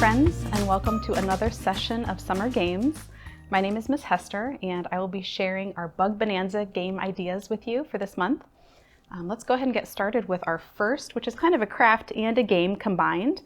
friends, and welcome to another session of Summer Games. My name is Miss Hester, and I will be sharing our Bug Bonanza game ideas with you for this month. Let's go ahead and get started with our first, which is kind of a craft and a game combined.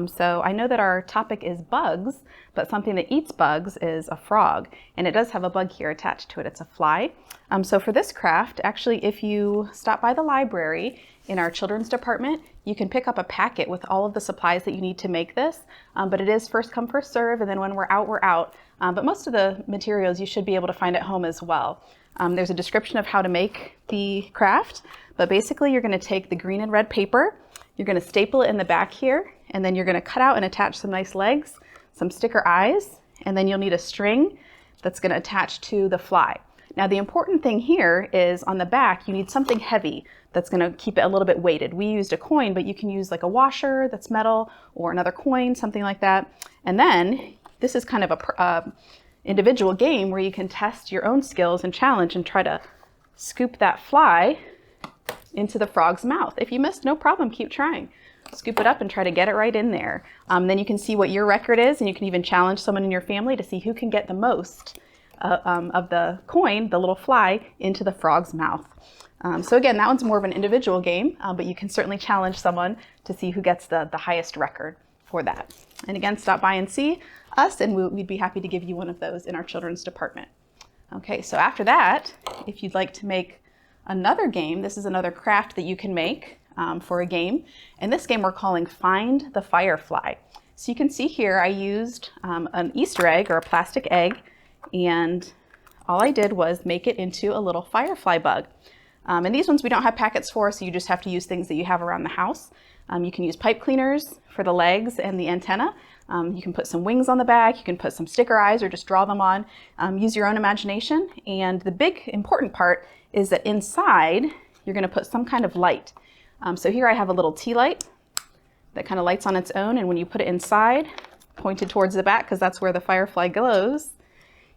So I know that our topic is bugs, but something that eats bugs is a frog, and it does have a bug here attached to it. It's a fly. So for this craft, actually, if you stop by the library in our children's department, you can pick up a packet with all of the supplies that you need to make this, but it is first come, first serve, and then when we're out, we're out. But most of the materials you should be able to find at home as well. There's a description of how to make the craft, but basically you're going to take the green and red paper, you're going to staple it in the back here, and then you're going to cut out and attach some nice legs, some sticker eyes, and then you'll need a string that's going to attach to the fly. Now the important thing here is on the back you need something heavy that's going to keep it a little bit weighted. We used a coin, but you can use like a washer that's metal or another coin, something like that. And then this is kind of a individual game where you can test your own skills and challenge and try to scoop that fly into the frog's mouth. If you missed, no problem, keep trying. Scoop it up and try to get it right in there. Then you can see what your record is, and you can even challenge someone in your family to see who can get the most of the coin, the little fly, into the frog's mouth. So again, that one's more of an individual game, but you can certainly challenge someone to see who gets the highest record for that. And again, stop by and see us, and we'd be happy to give you one of those in our children's department. Okay, so after that, if you'd like to make another game, this is another craft that you can make for a game. And this game we're calling Find the Firefly. So you can see here I used an Easter egg or a plastic egg, and all I did was make it into a little firefly bug. And these ones we don't have packets for, so you just have to use things that you have around the house. You can use pipe cleaners for the legs and the antenna. You can put some wings on the back, you can put some sticker eyes or just draw them on. Use your own imagination. And the big important part is that inside you're going to put some kind of light. So here I have a little tea light that kind of lights on its own, and when you put it inside, pointed towards the back because that's where the firefly glows,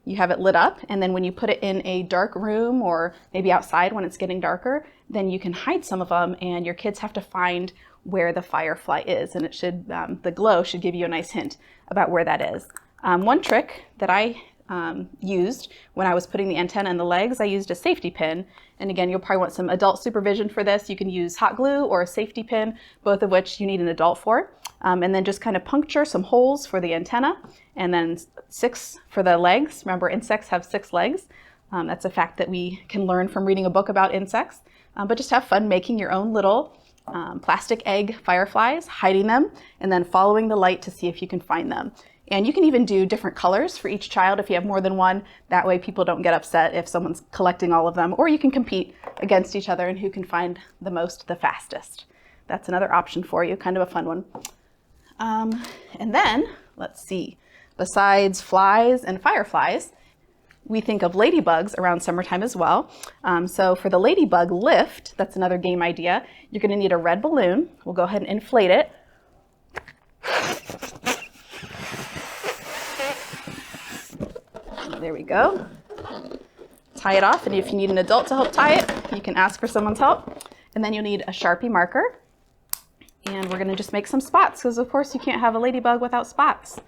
you have it lit up, and then when you put it in a dark room or maybe outside when it's getting darker, then you can hide some of them, and your kids have to find where the firefly is, and it should the glow should give you a nice hint about where that is. One trick that I used when I was putting the antenna in the legs, I used a safety pin, and again, you'll probably want some adult supervision for this. You can use hot glue or a safety pin, both of which you need an adult for, and then just kind of puncture some holes for the antenna, and then 6 for the legs. Remember, insects have 6 legs. That's a fact that we can learn from reading a book about insects, but just have fun making your own little plastic egg fireflies, hiding them, and then following the light to see if you can find them. And you can even do different colors for each child if you have more than one. That way people don't get upset if someone's collecting all of them, or you can compete against each other and who can find the most the fastest. That's another option for you, kind of a fun one. And then, let's see, besides flies and fireflies, we think of ladybugs around summertime as well. So for the ladybug lift, that's another game idea, you're going to need a red balloon. We'll go ahead and inflate it. There we go. Tie it off, and if you need an adult to help tie it, you can ask for someone's help. And then you'll need a Sharpie marker. And we're going to just make some spots, because of course you can't have a ladybug without spots.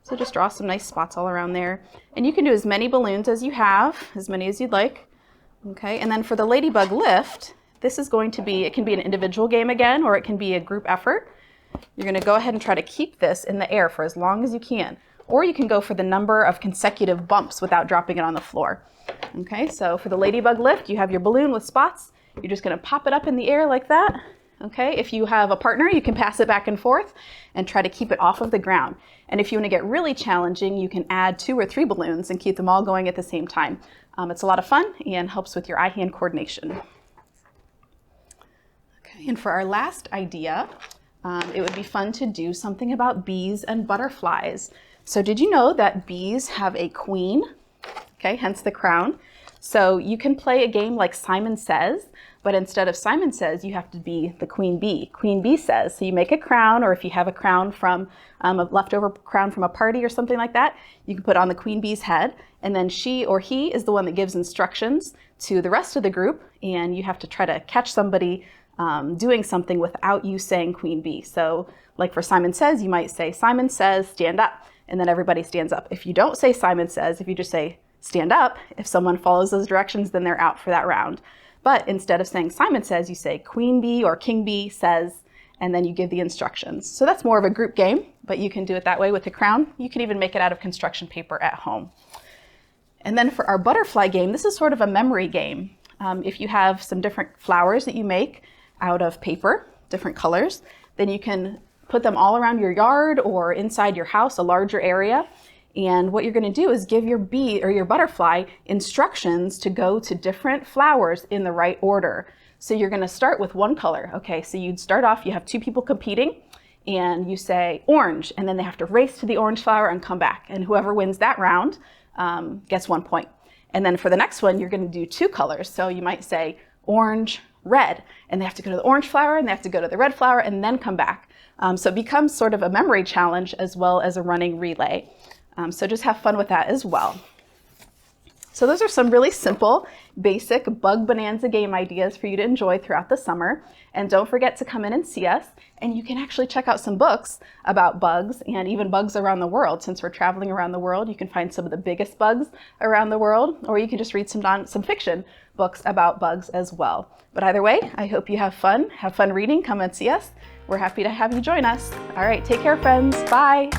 So just draw some nice spots all around there. And you can do as many balloons as you have, as many as you'd like. Okay, and then for the ladybug lift, this is going to be, it can be an individual game again, or it can be a group effort. You're going to go ahead and try to keep this in the air for as long as you can. Or you can go for the number of consecutive bumps without dropping it on the floor. Okay, so for the ladybug lift, you have your balloon with spots. You're just going to pop it up in the air like that. Okay, if you have a partner, you can pass it back and forth and try to keep it off of the ground. And if you want to get really challenging, you can add 2 or 3 balloons and keep them all going at the same time. It's a lot of fun and helps with your eye-hand coordination. Okay, and for our last idea, it would be fun to do something about bees and butterflies. So did you know that bees have a queen? Okay, hence the crown. So you can play a game like Simon Says, but instead of Simon Says, you have to be the queen bee. Queen bee says. So you make a crown, or if you have a crown from a leftover crown from a party or something like that, you can put on the queen bee's head, and then she or he is the one that gives instructions to the rest of the group, and you have to try to catch somebody doing something without you saying queen bee. So like for Simon Says, you might say, Simon says, stand up, and then everybody stands up. If you don't say Simon says, if you just say stand up, if someone follows those directions, then they're out for that round. But instead of saying Simon says, you say queen bee or king bee says, and then you give the instructions. So that's more of a group game, but you can do it that way with the crown. You can even make it out of construction paper at home. And then for our butterfly game, this is sort of a memory game. If you have some different flowers that you make out of paper, different colors, then you can put them all around your yard or inside your house, a larger area. And what you're going to do is give your bee or your butterfly instructions to go to different flowers in the right order. So you're going to start with one color. Okay, so you'd start off, you have two people competing, and you say orange, and then they have to race to the orange flower and come back. And whoever wins that round gets 1 point. And then for the next one, you're going to do two colors. So you might say orange, red, and they have to go to the orange flower, and they have to go to the red flower, and then come back. So it becomes sort of a memory challenge as well as a running relay. So just have fun with that as well. So those are some really simple, basic Bug Bonanza game ideas for you to enjoy throughout the summer. And don't forget to come in and see us. And you can actually check out some books about bugs and even bugs around the world. Since we're traveling around the world, you can find some of the biggest bugs around the world, or you can just read some fiction books about bugs as well. But either way, I hope you have fun reading. Come and see us. We're happy to have you join us. All right, take care, friends. Bye.